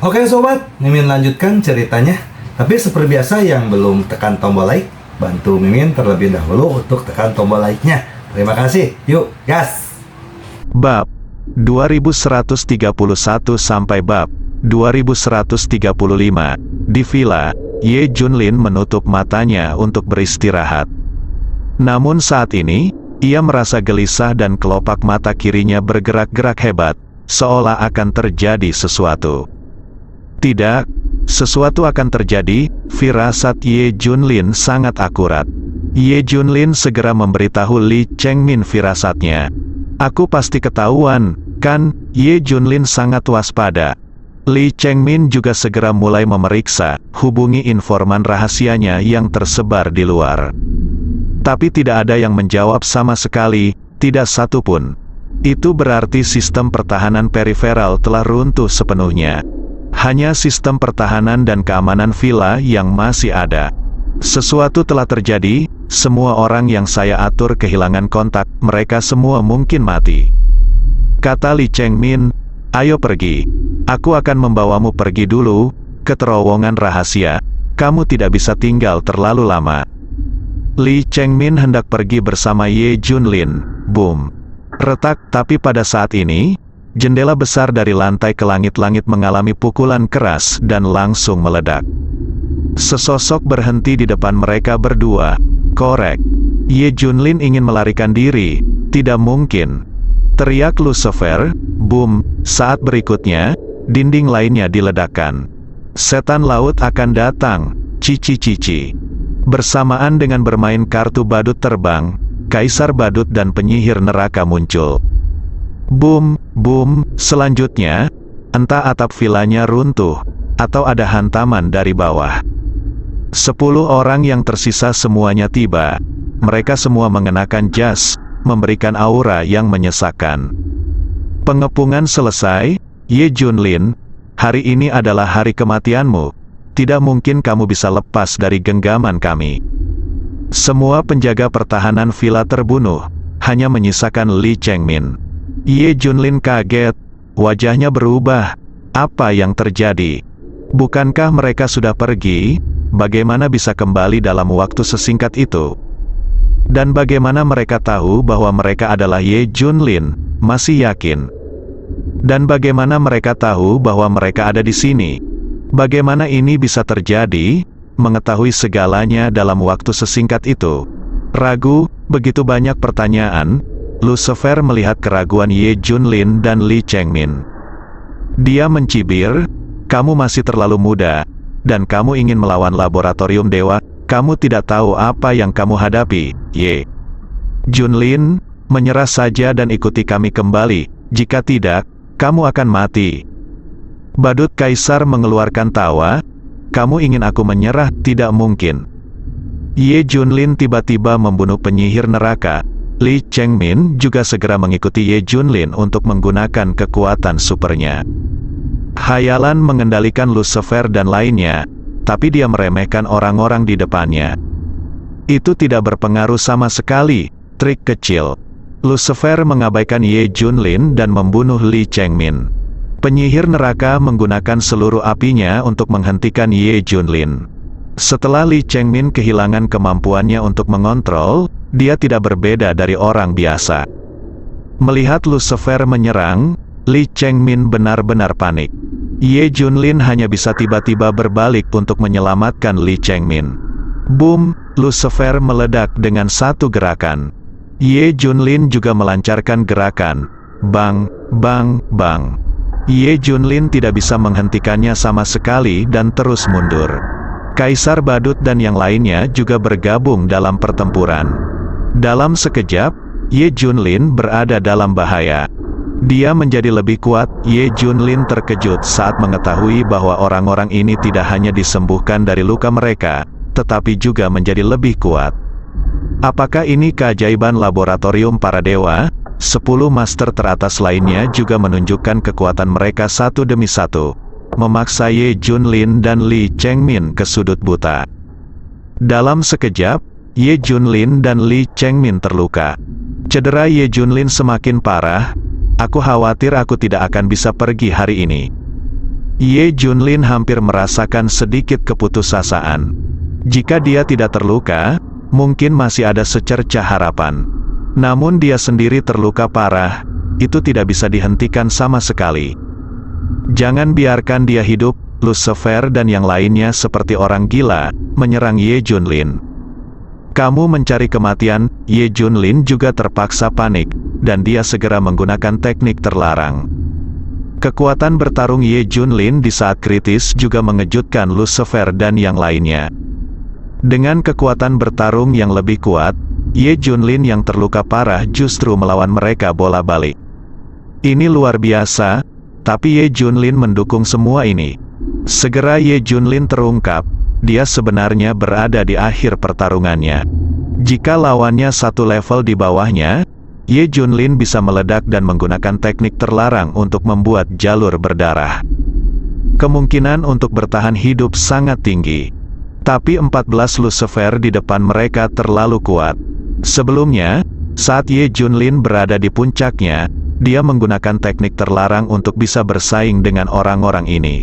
Oke sobat, Mimin lanjutkan ceritanya. Tapi seperti biasa yang belum tekan tombol like, bantu Mimin terlebih dahulu untuk tekan tombol like-nya. Terima kasih. Yuk, gas! Bab 2131 sampai bab 2135. Di villa, Ye Junlin menutup matanya untuk beristirahat. Namun saat ini, ia merasa gelisah dan kelopak mata kirinya bergerak-gerak hebat, seolah akan terjadi sesuatu. Tidak, sesuatu akan terjadi, firasat Ye Junlin sangat akurat. Ye Junlin segera memberitahu Li Chengmin firasatnya. Aku pasti ketahuan, kan? Ye Junlin sangat waspada. Li Chengmin juga segera mulai memeriksa, hubungi informan rahasianya yang tersebar di luar. Tapi tidak ada yang menjawab sama sekali, tidak satu pun. Itu berarti sistem pertahanan periferal telah runtuh sepenuhnya. Hanya sistem pertahanan dan keamanan villa yang masih ada. Sesuatu telah terjadi, semua orang yang saya atur kehilangan kontak, mereka semua mungkin mati. Kata Li Chengmin, ayo pergi. Aku akan membawamu pergi dulu, ke terowongan rahasia. Kamu tidak bisa tinggal terlalu lama. Li Chengmin hendak pergi bersama Ye Junlin. Boom. Retak, tapi pada saat ini, jendela besar dari lantai ke langit-langit mengalami pukulan keras dan langsung meledak. Sesosok berhenti di depan mereka berdua. Korek. Ye Junlin ingin melarikan diri. Tidak mungkin. Teriak Lucifer. Boom. Saat berikutnya, dinding lainnya diledakkan. Setan laut akan datang. Cici-cici. Bersamaan dengan bermain kartu badut terbang, Kaisar Badut dan penyihir neraka muncul. Boom, boom. Selanjutnya, entah atap vilanya runtuh, atau ada hantaman dari bawah. 10 orang yang tersisa semuanya tiba. Mereka semua mengenakan jas, memberikan aura yang menyesakkan. Pengepungan selesai. Ye Junlin, hari ini adalah hari kematianmu. Tidak mungkin kamu bisa lepas dari genggaman kami. Semua penjaga pertahanan villa terbunuh, hanya menyisakan Li Chengmin. Ye Junlin kaget, wajahnya berubah. Apa yang terjadi? Bukankah mereka sudah pergi? Bagaimana bisa kembali dalam waktu sesingkat itu? Dan bagaimana mereka tahu bahwa mereka adalah Ye Junlin? Masih yakin? Dan bagaimana mereka tahu bahwa mereka ada di sini? Bagaimana ini bisa terjadi? Mengetahui segalanya dalam waktu sesingkat itu. Ragu, begitu banyak pertanyaan. Lucifer melihat keraguan Ye Junlin dan Li Chengmin. Dia mencibir, kamu masih terlalu muda, dan kamu ingin melawan laboratorium dewa, kamu tidak tahu apa yang kamu hadapi, Ye Junlin, menyerah saja dan ikuti kami kembali, jika tidak, kamu akan mati. Badut Kaisar mengeluarkan tawa, kamu ingin aku menyerah, tidak mungkin. Ye Junlin tiba-tiba membunuh penyihir neraka. Li Chengmin juga segera mengikuti Ye Junlin untuk menggunakan kekuatan supernya. Hayalan mengendalikan Lucifer dan lainnya, tapi dia meremehkan orang-orang di depannya. Itu tidak berpengaruh sama sekali, trik kecil. Lucifer mengabaikan Ye Junlin dan membunuh Li Chengmin. Penyihir neraka menggunakan seluruh apinya untuk menghentikan Ye Junlin. Setelah Li Chengmin kehilangan kemampuannya untuk mengontrol, dia tidak berbeda dari orang biasa. Melihat Lucifer menyerang, Li Chengmin benar-benar panik. Ye Junlin hanya bisa tiba-tiba berbalik untuk menyelamatkan Li Chengmin. Boom, Lucifer meledak dengan satu gerakan. Ye Junlin juga melancarkan gerakan. Bang, bang, bang. Ye Junlin tidak bisa menghentikannya sama sekali dan terus mundur. Kaisar Badut dan yang lainnya juga bergabung dalam pertempuran. Dalam sekejap, Ye Junlin berada dalam bahaya. Dia menjadi lebih kuat. Ye Junlin terkejut saat mengetahui bahwa orang-orang ini tidak hanya disembuhkan dari luka mereka, tetapi juga menjadi lebih kuat. Apakah ini keajaiban laboratorium para dewa? 10 master teratas lainnya juga menunjukkan kekuatan mereka satu demi satu, memaksa Ye Junlin dan Li Chengmin ke sudut buta. Dalam sekejap, Ye Junlin dan Li Chengmin terluka. Cedera Ye Junlin semakin parah. Aku khawatir aku tidak akan bisa pergi hari ini. Ye Junlin hampir merasakan sedikit keputusasaan. Jika dia tidak terluka, mungkin masih ada secercah harapan. Namun dia sendiri terluka parah, itu tidak bisa dihentikan sama sekali. Jangan biarkan dia hidup. Lucifer dan yang lainnya seperti orang gila, menyerang Ye Junlin. Kamu mencari kematian. Ye Junlin juga terpaksa panik, dan dia segera menggunakan teknik terlarang. Kekuatan bertarung Ye Junlin di saat kritis juga mengejutkan Lucifer dan yang lainnya. Dengan kekuatan bertarung yang lebih kuat, Ye Junlin yang terluka parah justru melawan mereka bola-balik. Ini luar biasa, tapi Ye Junlin mendukung semua ini. Segera Ye Junlin terungkap, dia sebenarnya berada di akhir pertarungannya. Jika lawannya satu level di bawahnya, Ye Junlin bisa meledak dan menggunakan teknik terlarang untuk membuat jalur berdarah. Kemungkinan untuk bertahan hidup sangat tinggi. Tapi 14 Lucifer di depan mereka terlalu kuat. Sebelumnya, saat Ye Junlin berada di puncaknya, dia menggunakan teknik terlarang untuk bisa bersaing dengan orang-orang ini.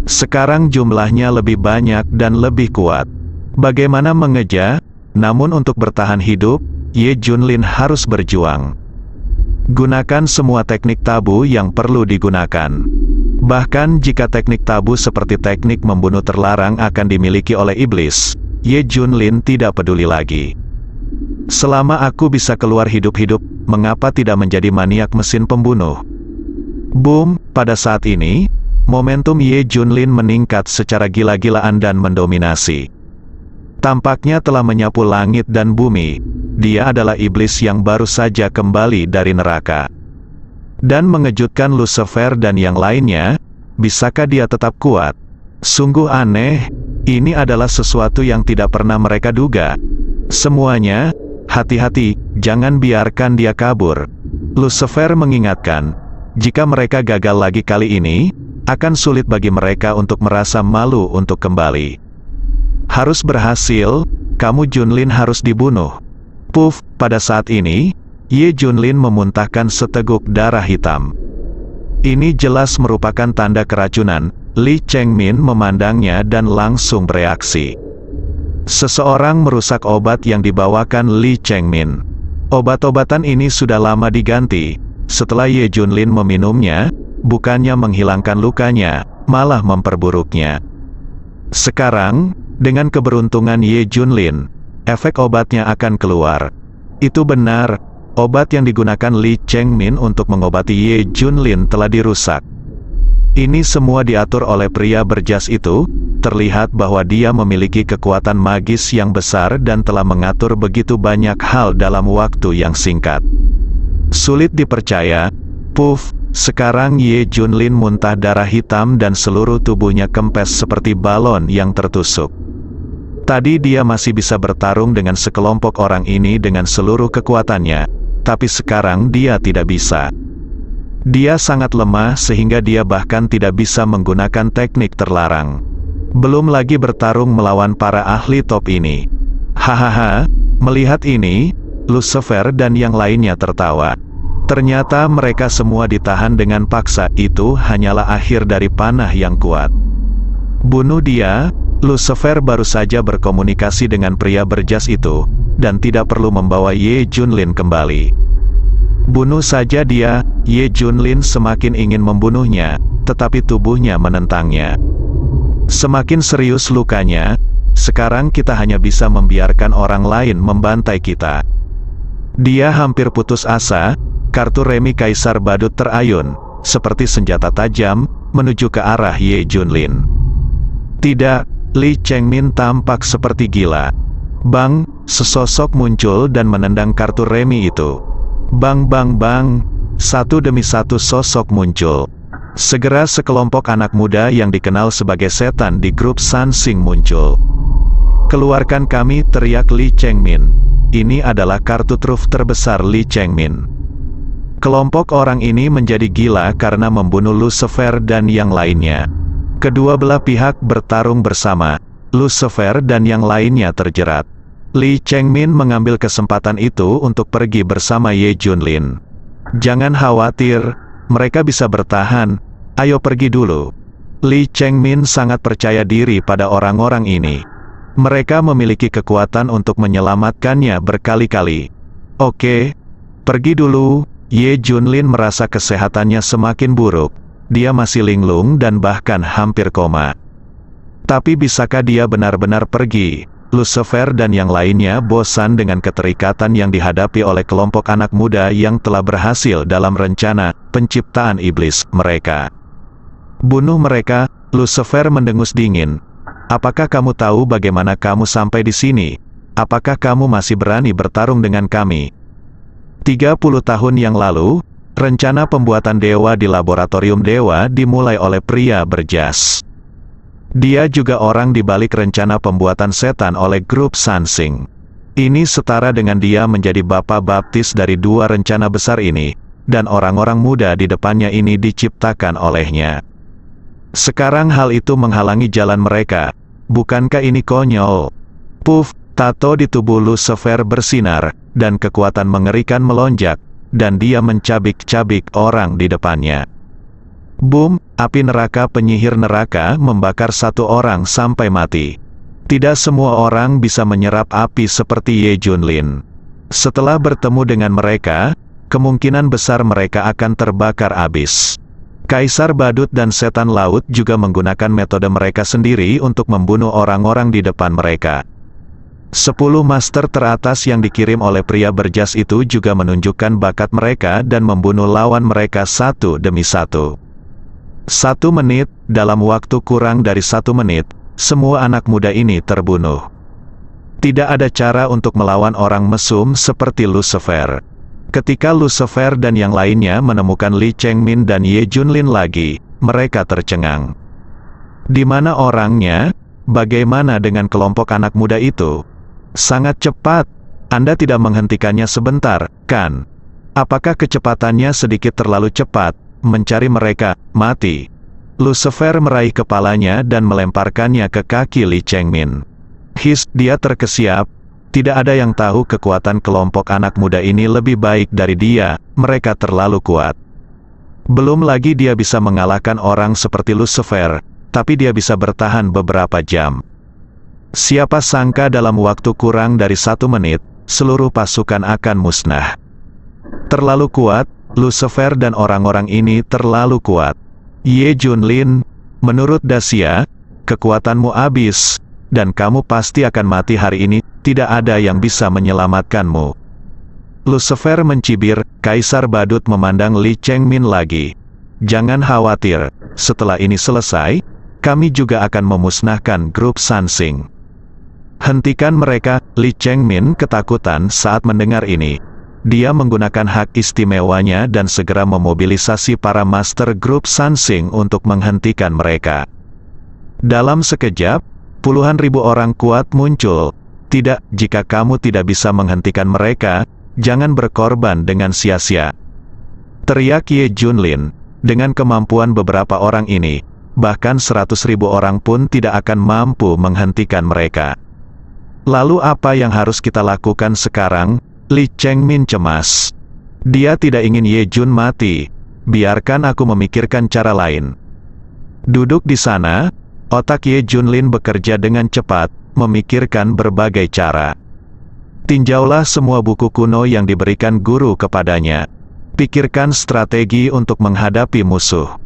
Sekarang jumlahnya lebih banyak dan lebih kuat. Bagaimana mengejar? Namun untuk bertahan hidup, Ye Junlin harus berjuang. Gunakan semua teknik tabu yang perlu digunakan. Bahkan jika teknik tabu seperti teknik membunuh terlarang akan dimiliki oleh iblis, Ye Junlin tidak peduli lagi. Selama aku bisa keluar hidup-hidup, mengapa tidak menjadi maniak mesin pembunuh? Boom, pada saat ini, momentum Ye Junlin meningkat secara gila-gilaan dan mendominasi. Tampaknya telah menyapu langit dan bumi. Dia adalah iblis yang baru saja kembali dari neraka. Dan mengejutkan Lucifer dan yang lainnya, bisakah dia tetap kuat? Sungguh aneh, ini adalah sesuatu yang tidak pernah mereka duga. Semuanya, hati-hati, jangan biarkan dia kabur. Lucifer mengingatkan, jika mereka gagal lagi kali ini, akan sulit bagi mereka untuk merasa malu untuk kembali. Harus berhasil, kamu Junlin harus dibunuh. Puff, pada saat ini, Ye Junlin memuntahkan seteguk darah hitam. Ini jelas merupakan tanda keracunan. Li Chengmin memandangnya dan langsung bereaksi. Seseorang merusak obat yang dibawakan Li Chengmin. Obat-obatan ini sudah lama diganti. Setelah Ye Junlin meminumnya, bukannya menghilangkan lukanya, malah memperburuknya. Sekarang, dengan keberuntungan Ye Junlin, efek obatnya akan keluar. Itu benar, obat yang digunakan Li Chengmin untuk mengobati Ye Junlin telah dirusak. Ini semua diatur oleh pria berjas itu. Terlihat bahwa dia memiliki kekuatan magis yang besar dan telah mengatur begitu banyak hal dalam waktu yang singkat. Sulit dipercaya. Puff. Sekarang Ye Junlin muntah darah hitam dan seluruh tubuhnya kempes seperti balon yang tertusuk. Tadi dia masih bisa bertarung dengan sekelompok orang ini dengan seluruh kekuatannya, tapi sekarang dia tidak bisa. Dia sangat lemah sehingga dia bahkan tidak bisa menggunakan teknik terlarang. Belum lagi bertarung melawan para ahli top ini. Hahaha, melihat ini, Lucifer dan yang lainnya tertawa. Ternyata mereka semua ditahan dengan paksa. Itu hanyalah akhir dari panah yang kuat. Bunuh dia. Lucifer baru saja berkomunikasi dengan pria berjas itu, dan tidak perlu membawa Ye Junlin kembali. Bunuh saja dia. Ye Junlin semakin ingin membunuhnya, tetapi tubuhnya menentangnya. Semakin serius lukanya. Sekarang kita hanya bisa membiarkan orang lain membantai kita. Dia hampir putus asa. Kartu remi Kaisar Badut terayun, seperti senjata tajam, menuju ke arah Ye Junlin. Tidak, Li Chengmin tampak seperti gila. Bang, sesosok muncul dan menendang kartu remi itu. Bang bang bang, satu demi satu sosok muncul. Segera sekelompok anak muda yang dikenal sebagai setan di grup Sansing muncul. Keluarkan kami, teriak Li Chengmin. Ini adalah kartu truf terbesar Li Chengmin. Kelompok orang ini menjadi gila karena membunuh Lucifer dan yang lainnya. Kedua belah pihak bertarung bersama. Lucifer dan yang lainnya terjerat. Li Chengmin mengambil kesempatan itu untuk pergi bersama Ye Junlin. Jangan khawatir, mereka bisa bertahan. Ayo pergi dulu. Li Chengmin sangat percaya diri pada orang-orang ini. Mereka memiliki kekuatan untuk menyelamatkannya berkali-kali. Oke, pergi dulu. Ye Junlin merasa kesehatannya semakin buruk. Dia masih linglung dan bahkan hampir koma. Tapi bisakah dia benar-benar pergi? Lucifer dan yang lainnya bosan dengan keterikatan yang dihadapi oleh kelompok anak muda yang telah berhasil dalam rencana penciptaan iblis mereka. Bunuh mereka. Lucifer mendengus dingin. Apakah kamu tahu bagaimana kamu sampai di sini? Apakah kamu masih berani bertarung dengan kami? 30 tahun yang lalu, rencana pembuatan dewa di laboratorium dewa dimulai oleh pria berjas. Dia juga orang di balik rencana pembuatan setan oleh grup Sansing. Ini setara dengan dia menjadi bapak baptis dari dua rencana besar ini, dan orang-orang muda di depannya ini diciptakan olehnya. Sekarang hal itu menghalangi jalan mereka. Bukankah ini konyol? Puff, tato di tubuh Lucifer bersinar, dan kekuatan mengerikan melonjak, dan dia mencabik-cabik orang di depannya. Boom, api neraka penyihir neraka membakar satu orang sampai mati. Tidak semua orang bisa menyerap api seperti Ye Junlin. Setelah bertemu dengan mereka, kemungkinan besar mereka akan terbakar habis. Kaisar Badut dan Setan Laut juga menggunakan metode mereka sendiri untuk membunuh orang-orang di depan mereka. 10 master teratas yang dikirim oleh pria berjas itu juga menunjukkan bakat mereka dan membunuh lawan mereka satu demi satu. 1 menit, dalam waktu kurang dari 1 menit, semua anak muda ini terbunuh. Tidak ada cara untuk melawan orang mesum seperti Lucifer. Ketika Lucifer dan yang lainnya menemukan Li Chengmin dan Ye Junlin lagi, mereka tercengang. Di mana orangnya? Bagaimana dengan kelompok anak muda itu? Sangat cepat. Anda tidak menghentikannya sebentar, kan? Apakah kecepatannya sedikit terlalu cepat? Mencari mereka, mati. Lucifer meraih kepalanya dan melemparkannya ke kaki Li Chengmin. Dia terkesiap. Tidak ada yang tahu kekuatan kelompok anak muda ini lebih baik dari dia, mereka terlalu kuat. Belum lagi dia bisa mengalahkan orang seperti Lucifer, tapi dia bisa bertahan beberapa jam. Siapa sangka dalam waktu kurang dari 1 menit, seluruh pasukan akan musnah. Terlalu kuat, Lucifer dan orang-orang ini terlalu kuat. Ye Junlin, menurut Dacia, kekuatanmu habis, dan kamu pasti akan mati hari ini, tidak ada yang bisa menyelamatkanmu. Lucifer mencibir. Kaisar Badut memandang Li Chengmin lagi. Jangan khawatir, setelah ini selesai, kami juga akan memusnahkan grup Sansing. Hentikan mereka. Li Chengmin ketakutan saat mendengar ini. Dia menggunakan hak istimewanya dan segera memobilisasi para master grup Sansing untuk menghentikan mereka. Dalam sekejap, puluhan ribu orang kuat muncul. Tidak, jika kamu tidak bisa menghentikan mereka, jangan berkorban dengan sia-sia. Teriak Ye Junlin. Dengan kemampuan beberapa orang ini, bahkan 100.000 orang pun tidak akan mampu menghentikan mereka. Lalu apa yang harus kita lakukan sekarang? Li Chengmin cemas. Dia tidak ingin Ye Jun mati. Biarkan aku memikirkan cara lain. Duduk di sana, otak Ye Junlin bekerja dengan cepat, memikirkan berbagai cara. Tinjaulah semua buku kuno yang diberikan guru kepadanya. Pikirkan strategi untuk menghadapi musuh.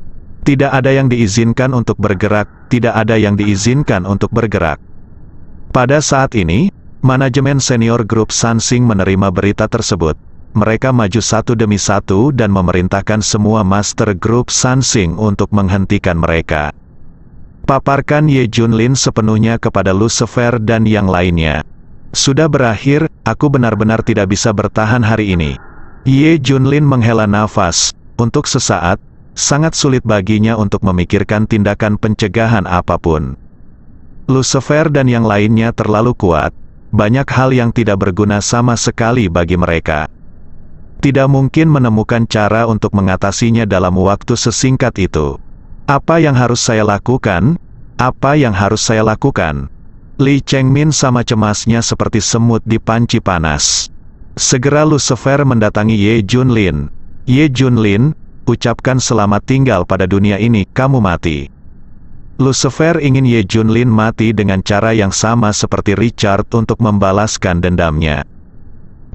Tidak ada yang diizinkan untuk bergerak, tidak ada yang diizinkan untuk bergerak. Pada saat ini, manajemen senior grup Sansing menerima berita tersebut. Mereka maju satu demi satu dan memerintahkan semua master grup Sansing untuk menghentikan mereka. Paparkan Ye Junlin sepenuhnya kepada Lucifer dan yang lainnya. Sudah berakhir, aku benar-benar tidak bisa bertahan hari ini. Ye Junlin menghela nafas. Untuk sesaat, sangat sulit baginya untuk memikirkan tindakan pencegahan apapun. Lucifer dan yang lainnya terlalu kuat. Banyak hal yang tidak berguna sama sekali bagi mereka. Tidak mungkin menemukan cara untuk mengatasinya dalam waktu sesingkat itu. Apa yang harus saya lakukan? Apa yang harus saya lakukan? Li Chengmin sama cemasnya seperti semut di panci panas. Segera Lucifer mendatangi Ye Junlin. Ye Junlin, ucapkan selamat tinggal pada dunia ini, kamu mati. Lucifer ingin Ye Junlin mati dengan cara yang sama seperti Richard untuk membalaskan dendamnya.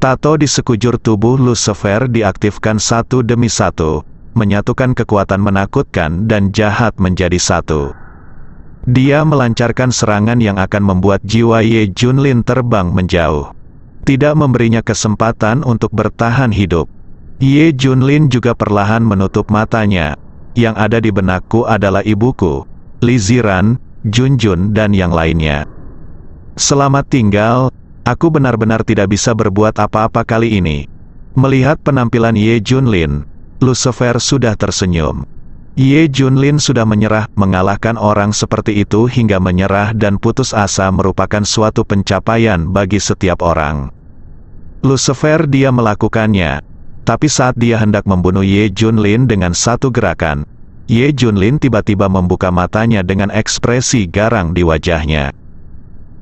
Tato di sekujur tubuh Lucifer diaktifkan satu demi satu, menyatukan kekuatan menakutkan dan jahat menjadi satu. Dia melancarkan serangan yang akan membuat jiwa Ye Junlin terbang menjauh. Tidak memberinya kesempatan untuk bertahan hidup. Ye Junlin juga perlahan menutup matanya. Yang ada di benakku adalah ibuku, Li Ziran, Junjun dan yang lainnya. Selamat tinggal, aku benar-benar tidak bisa berbuat apa-apa kali ini. Melihat penampilan Ye Junlin, Lucifer sudah tersenyum. Ye Junlin sudah menyerah. Mengalahkan orang seperti itu hingga menyerah dan putus asa merupakan suatu pencapaian bagi setiap orang. Lucifer dia melakukannya. Tapi saat dia hendak membunuh Ye Junlin dengan satu gerakan, Ye Junlin tiba-tiba membuka matanya dengan ekspresi garang di wajahnya.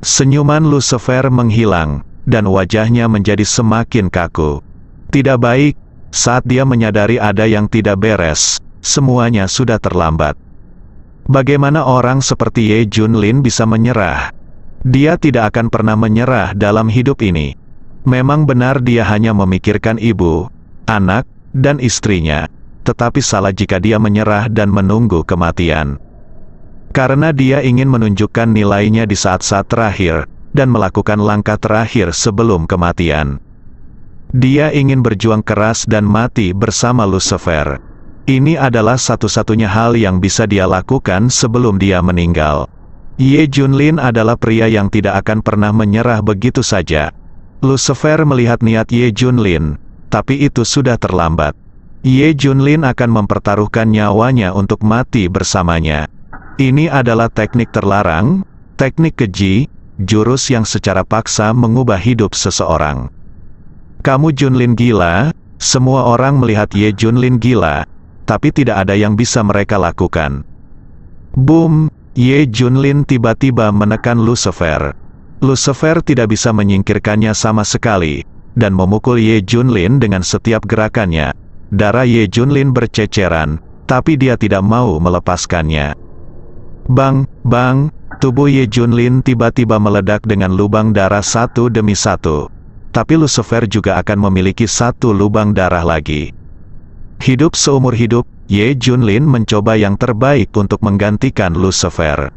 Senyuman Lucifer menghilang, dan wajahnya menjadi semakin kaku. Tidak baik, saat dia menyadari ada yang tidak beres, semuanya sudah terlambat. Bagaimana orang seperti Ye Junlin bisa menyerah? Dia tidak akan pernah menyerah dalam hidup ini. Memang benar dia hanya memikirkan ibu, anak, dan istrinya, tetapi salah jika dia menyerah dan menunggu kematian. Karena dia ingin menunjukkan nilainya di saat-saat terakhir, dan melakukan langkah terakhir sebelum kematian. Dia ingin berjuang keras dan mati bersama Lucifer. Ini adalah satu-satunya hal yang bisa dia lakukan sebelum dia meninggal. Ye Junlin adalah pria yang tidak akan pernah menyerah begitu saja. Lucifer melihat niat Ye Junlin, tapi itu sudah terlambat. Ye Junlin akan mempertaruhkan nyawanya untuk mati bersamanya. Ini adalah teknik terlarang, teknik keji, jurus yang secara paksa mengubah hidup seseorang. Kamu Junlin gila, semua orang melihat Ye Junlin gila, tapi tidak ada yang bisa mereka lakukan. Boom, Ye Junlin tiba-tiba menekan Lucifer. Lucifer tidak bisa menyingkirkannya sama sekali, dan memukul Ye Junlin dengan setiap gerakannya. Darah Ye Junlin berceceran, tapi dia tidak mau melepaskannya. Bang, bang, tubuh Ye Junlin tiba-tiba meledak dengan lubang darah satu demi satu. Tapi Lucifer juga akan memiliki satu lubang darah lagi. Hidup seumur hidup, Ye Junlin mencoba yang terbaik untuk menggantikan Lucifer.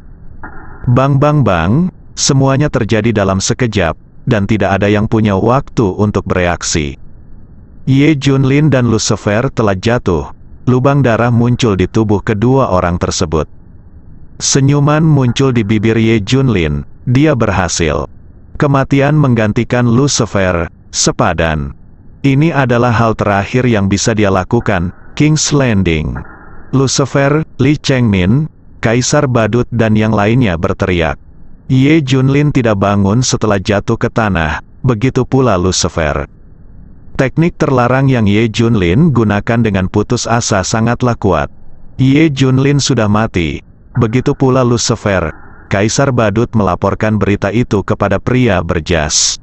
Bang bang bang, semuanya terjadi dalam sekejap, dan tidak ada yang punya waktu untuk bereaksi. Ye Junlin dan Lucifer telah jatuh. Lubang darah muncul di tubuh kedua orang tersebut. Senyuman muncul di bibir Ye Junlin. Dia berhasil. Kematian menggantikan Lucifer, sepadan. Ini adalah hal terakhir yang bisa dia lakukan, King's Landing. Lucifer, Li Chengmin, Kaisar Badut dan yang lainnya berteriak. Ye Junlin tidak bangun setelah jatuh ke tanah, begitu pula Lucifer. Teknik terlarang yang Ye Junlin gunakan dengan putus asa sangatlah kuat. Ye Junlin sudah mati. Begitu pula Lucifer. Kaisar Badut melaporkan berita itu kepada pria berjas.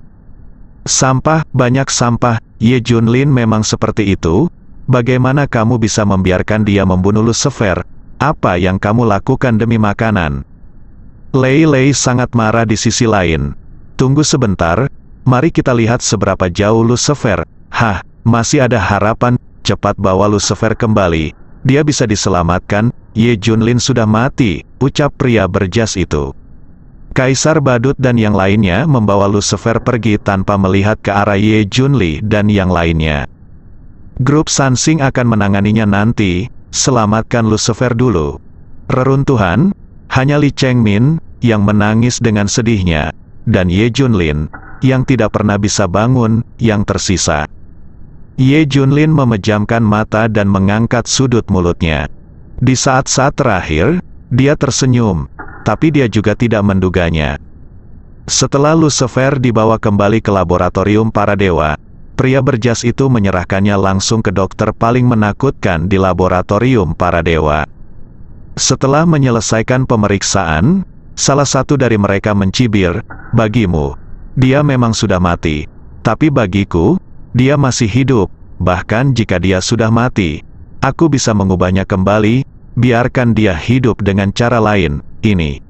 Sampah, banyak sampah. Ye Junlin memang seperti itu. Bagaimana kamu bisa membiarkan dia membunuh Lucifer? Apa yang kamu lakukan demi makanan? Lei Lei sangat marah di sisi lain. Tunggu sebentar, mari kita lihat seberapa jauh Lucifer. Hah, masih ada harapan. Cepat bawa Lucifer kembali. Dia bisa diselamatkan. Ye Junlin sudah mati, ucap pria berjas itu. Kaisar Badut dan yang lainnya membawa Lucifer pergi tanpa melihat ke arah Ye Junli dan yang lainnya. Grup Sansing akan menanganinya nanti, selamatkan Lucifer dulu. Reruntuhan, hanya Li Chengmin, yang menangis dengan sedihnya, dan Ye Junlin, yang tidak pernah bisa bangun, yang tersisa. Ye Junlin memejamkan mata dan mengangkat sudut mulutnya. Di saat-saat terakhir, dia tersenyum, tapi dia juga tidak menduganya. Setelah Lucifer dibawa kembali ke laboratorium para dewa, pria berjas itu menyerahkannya langsung ke dokter paling menakutkan di laboratorium para dewa. Setelah menyelesaikan pemeriksaan, salah satu dari mereka mencibir, "Bagimu, dia memang sudah mati. Tapi bagiku, dia masih hidup. Bahkan jika dia sudah mati, aku bisa mengubahnya kembali. Biarkan dia hidup dengan cara lain. ini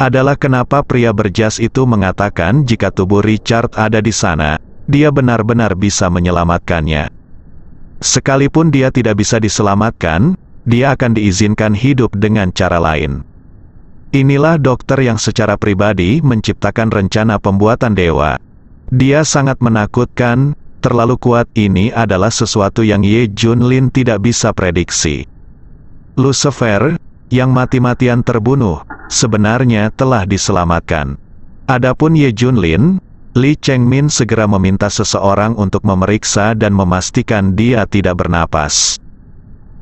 adalah kenapa pria berjas itu mengatakan jika tubuh Richard ada di sana, dia benar-benar bisa menyelamatkannya. Sekalipun dia tidak bisa diselamatkan, dia akan diizinkan hidup dengan cara lain. Inilah dokter yang secara pribadi menciptakan rencana pembuatan dewa. Dia sangat menakutkan, terlalu kuat. Ini adalah sesuatu yang Ye Junlin tidak bisa prediksi. Lucifer, yang mati-matian terbunuh, sebenarnya telah diselamatkan. Adapun Ye Junlin, Li Chengmin segera meminta seseorang untuk memeriksa dan memastikan dia tidak bernapas.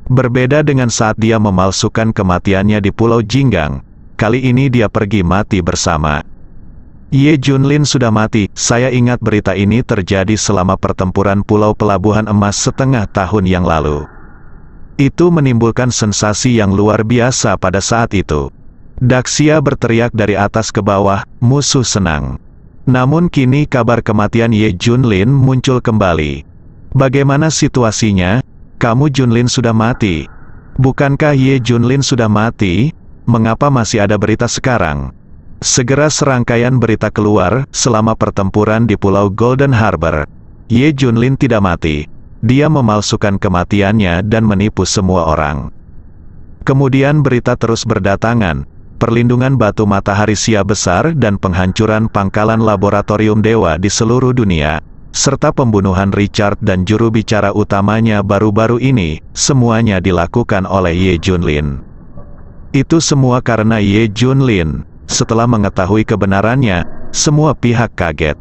Berbeda dengan saat dia memalsukan kematiannya di Pulau Jinggang, kali ini dia pergi mati bersama. Ye Junlin sudah mati. Saya ingat berita ini terjadi selama pertempuran Pulau Pelabuhan Emas setengah tahun yang lalu. Itu menimbulkan sensasi yang luar biasa pada saat itu. Daxia berteriak dari atas ke bawah, musuh senang. Namun kini kabar kematian Ye Junlin muncul kembali. Bagaimana situasinya? Kamu Junlin sudah mati. Bukankah Ye Junlin sudah mati? Mengapa masih ada berita sekarang? Segera serangkaian berita keluar, selama pertempuran di Pulau Golden Harbor, Ye Junlin tidak mati. Dia memalsukan kematiannya dan menipu semua orang. Kemudian berita terus berdatangan, perlindungan batu matahari Sia besar dan penghancuran pangkalan laboratorium dewa di seluruh dunia, serta pembunuhan Richard dan juru bicara utamanya baru-baru ini, semuanya dilakukan oleh Ye Junlin. Itu semua karena Ye Junlin. Setelah mengetahui kebenarannya, semua pihak kaget.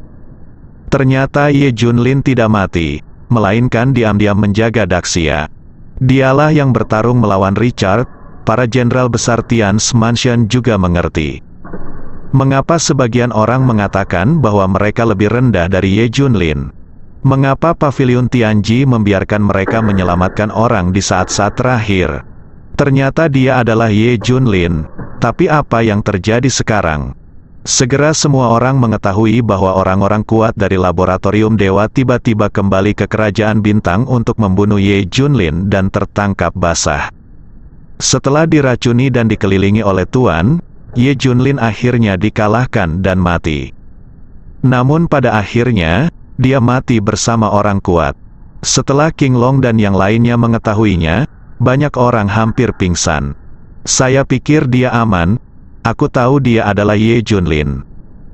Ternyata Ye Junlin tidak mati, melainkan diam-diam menjaga Daxia. Dialah yang bertarung melawan Richard. Para jenderal besar Tian's Mansion juga mengerti. Mengapa sebagian orang mengatakan bahwa mereka lebih rendah dari Ye Junlin? Mengapa Pavilion Tianji membiarkan mereka menyelamatkan orang di saat-saat terakhir? Ternyata dia adalah Ye Junlin. Tapi apa yang terjadi sekarang? Segera semua orang mengetahui bahwa orang-orang kuat dari laboratorium dewa tiba-tiba kembali ke kerajaan bintang untuk membunuh Ye Junlin dan tertangkap basah. Setelah diracuni dan dikelilingi oleh Tuan, Ye Junlin akhirnya dikalahkan dan mati. Namun pada akhirnya, dia mati bersama orang kuat. Setelah King Long dan yang lainnya mengetahuinya, banyak orang hampir pingsan. Saya pikir dia aman. Aku tahu dia adalah Ye Junlin.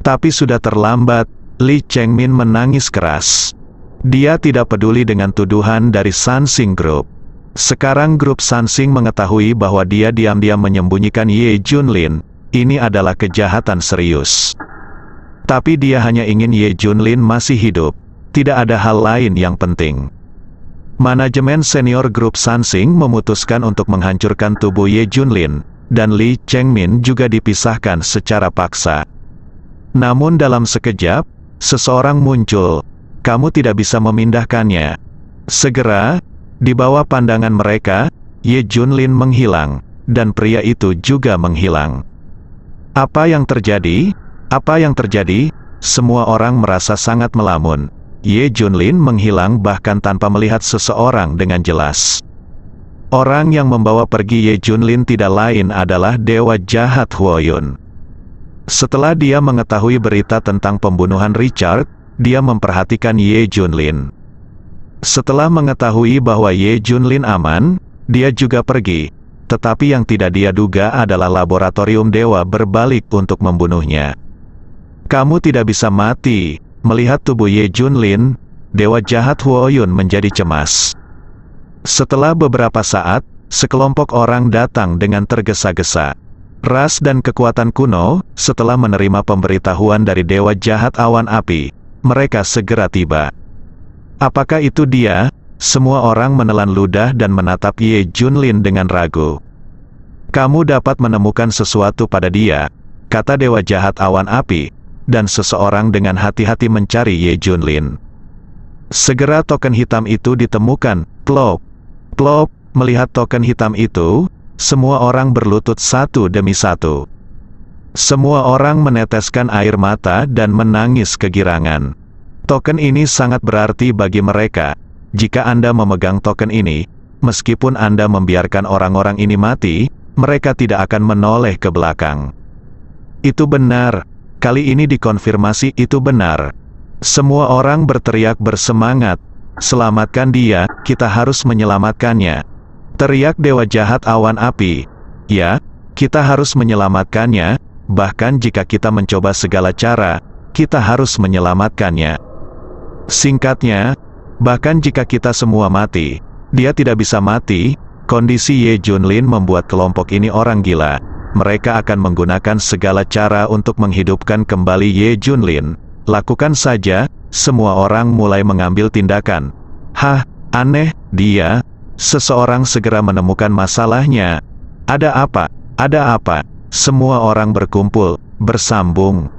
Tapi sudah terlambat. Li Chengmin menangis keras. Dia tidak peduli dengan tuduhan dari Sansing Group. Sekarang grup Sansing mengetahui bahwa dia diam-diam menyembunyikan Ye Junlin. Ini adalah kejahatan serius. Tapi dia hanya ingin Ye Junlin masih hidup. Tidak ada hal lain yang penting. Manajemen senior grup Sansing memutuskan untuk menghancurkan tubuh Ye Junlin, dan Li Chengmin juga dipisahkan secara paksa. Namun dalam sekejap, seseorang muncul. Kamu tidak bisa memindahkannya. Segera, di bawah pandangan mereka, Ye Junlin menghilang, dan pria itu juga menghilang. Apa yang terjadi? Apa yang terjadi? Semua orang merasa sangat melamun. Ye Junlin menghilang bahkan tanpa melihat seseorang dengan jelas. Orang yang membawa pergi Ye Junlin tidak lain adalah Dewa Jahat Huoyun. Setelah dia mengetahui berita tentang pembunuhan Richard, dia memperhatikan Ye Junlin. Setelah mengetahui bahwa Ye Junlin aman, dia juga pergi. Tetapi yang tidak dia duga adalah laboratorium dewa berbalik untuk membunuhnya. Kamu tidak bisa mati. Melihat tubuh Ye Junlin, Dewa Jahat Huoyun menjadi cemas. Setelah beberapa saat, sekelompok orang datang dengan tergesa-gesa. Ras dan kekuatan kuno, setelah menerima pemberitahuan dari Dewa Jahat Awan Api, mereka segera tiba. Apakah itu dia? Semua orang menelan ludah dan menatap Ye Junlin dengan ragu. Kamu dapat menemukan sesuatu pada dia, kata Dewa Jahat Awan Api, dan seseorang dengan hati-hati mencari Ye Junlin. Segera token hitam itu ditemukan. Plop, plop. Melihat token hitam itu, semua orang berlutut satu demi satu. Semua orang meneteskan air mata dan menangis kegirangan. Token ini sangat berarti bagi mereka. Jika Anda memegang token ini, meskipun Anda membiarkan orang-orang ini mati, mereka tidak akan menoleh ke belakang. Itu benar. Kali ini dikonfirmasi itu benar. Semua orang berteriak bersemangat. Selamatkan dia, kita harus menyelamatkannya. Teriak dewa jahat awan api. Ya, kita harus menyelamatkannya, bahkan jika kita mencoba segala cara, kita harus menyelamatkannya. Singkatnya, bahkan jika kita semua mati, dia tidak bisa mati. Kondisi Ye Junlin membuat kelompok ini orang gila. Mereka akan menggunakan segala cara untuk menghidupkan kembali Ye Junlin. Lakukan saja. Semua orang mulai mengambil tindakan. Hah, aneh, dia. Seseorang segera menemukan masalahnya. Ada apa? Ada apa? Semua orang berkumpul, bersambung.